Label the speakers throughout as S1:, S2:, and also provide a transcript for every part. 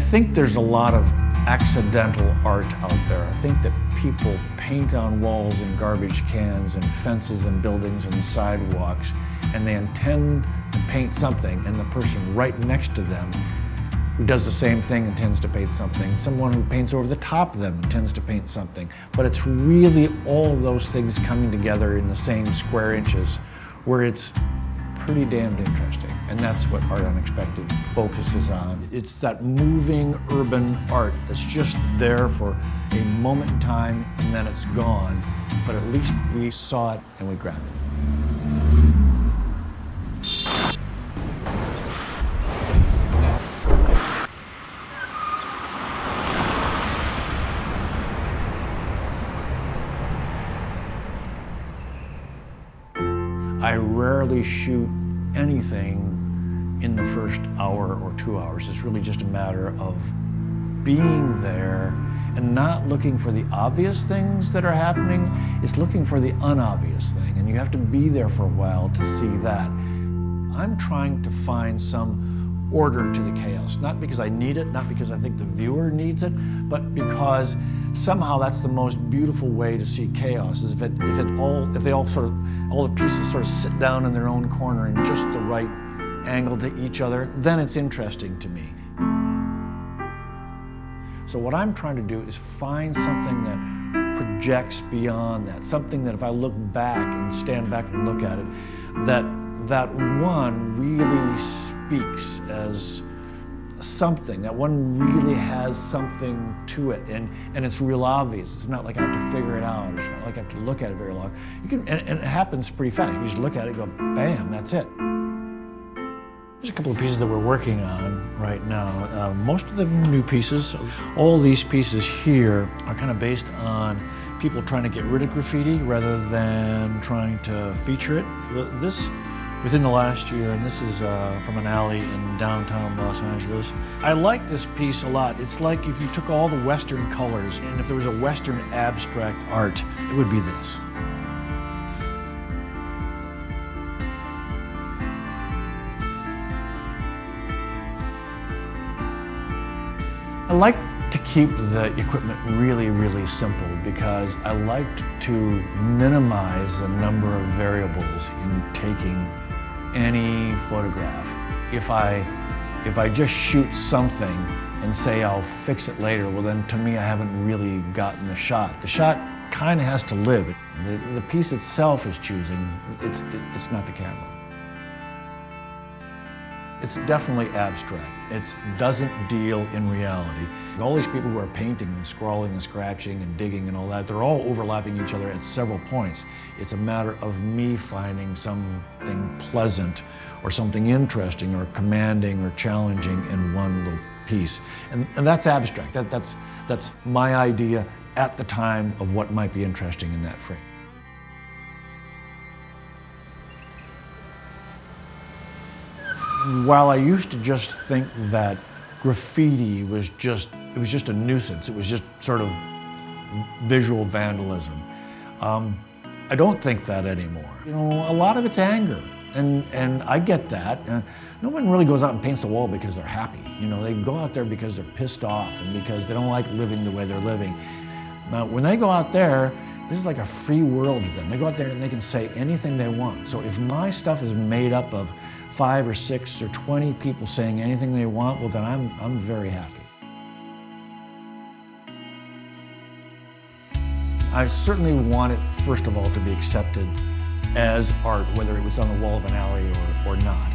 S1: think there's a lot of accidental art out there. I think that people paint on walls and garbage cans and fences and buildings and sidewalks, and they intend to paint something, and the person right next to them who does the same thing intends to paint something. Someone who paints over the top of them intends to paint something. But it's really all of those things coming together in the same square inches where it's pretty damned interesting. And that's what Art Unexpected focuses on. It's that moving urban art that's just there for a moment in time and then it's gone. But at least we saw it and we grabbed it. I rarely shoot anything in the first hour or 2 hours. It's really just a matter of being there and not looking for the obvious things that are happening. It's looking for the unobvious thing, and you have to be there for a while to see that. I'm trying to find some order to the chaos, not because I need it, not because I think the viewer needs it, but because somehow that's the most beautiful way to see chaos, is if all the pieces sort of sit down in their own corner in just the right angle to each other, then it's interesting to me. So what I'm trying to do is find something that projects beyond that, something that if I look back and stand back and look at it, that one really speaks as something, that one really has something to it, and it's real obvious. It's not like I have to figure it out. It's not like I have to look at it very long. And it happens pretty fast. You just look at it and go, bam, that's it. There's a couple of pieces that we're working on right now. Most of them new pieces. All these pieces here are kind of based on people trying to get rid of graffiti rather than trying to feature it. This within the last year, and this is from an alley in downtown Los Angeles. I like this piece a lot. It's like if you took all the Western colors, and if there was a Western abstract art, it would be this. I like to keep the equipment really, really simple because I like to minimize the number of variables in taking any photograph. If I just shoot something and say I'll fix it later, well then to me I haven't really gotten the shot. The shot kind of has to live. The piece itself is choosing, it's not the camera. It's definitely abstract. It doesn't deal in reality. All these people who are painting and scrawling and scratching and digging and all that, they're all overlapping each other at several points. It's a matter of me finding something pleasant or something interesting or commanding or challenging in one little piece. And that's abstract. That's my idea at the time of what might be interesting in that frame. While I used to just think that graffiti was just a nuisance, it was just sort of visual vandalism, I don't think that anymore. You know, a lot of it's anger, and I get that. No one really goes out and paints the wall because they're happy. You know, they go out there because they're pissed off and because they don't like living the way they're living. Now, when they go out there, this is like a free world to them. They go out there and they can say anything they want. So if my stuff is made up of 5 or 6 or 20 people saying anything they want, well then I'm very happy. I certainly want it, first of all, to be accepted as art, whether it was on the wall of an alley or not.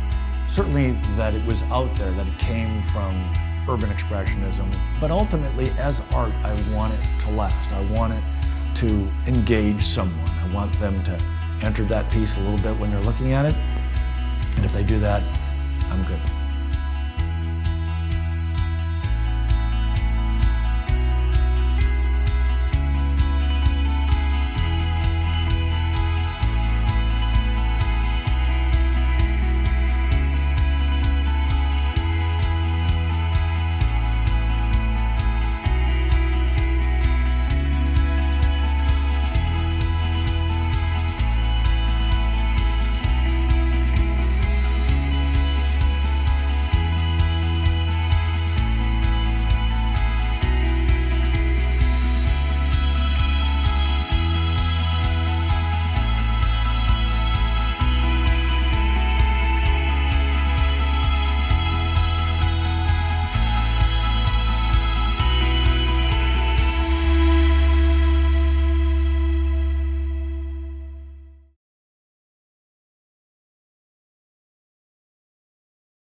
S1: Certainly that it was out there, that it came from urban expressionism, but ultimately as art, I want it to last. I want it to engage someone. I want them to enter that piece a little bit when they're looking at it, and if they do that, I'm good.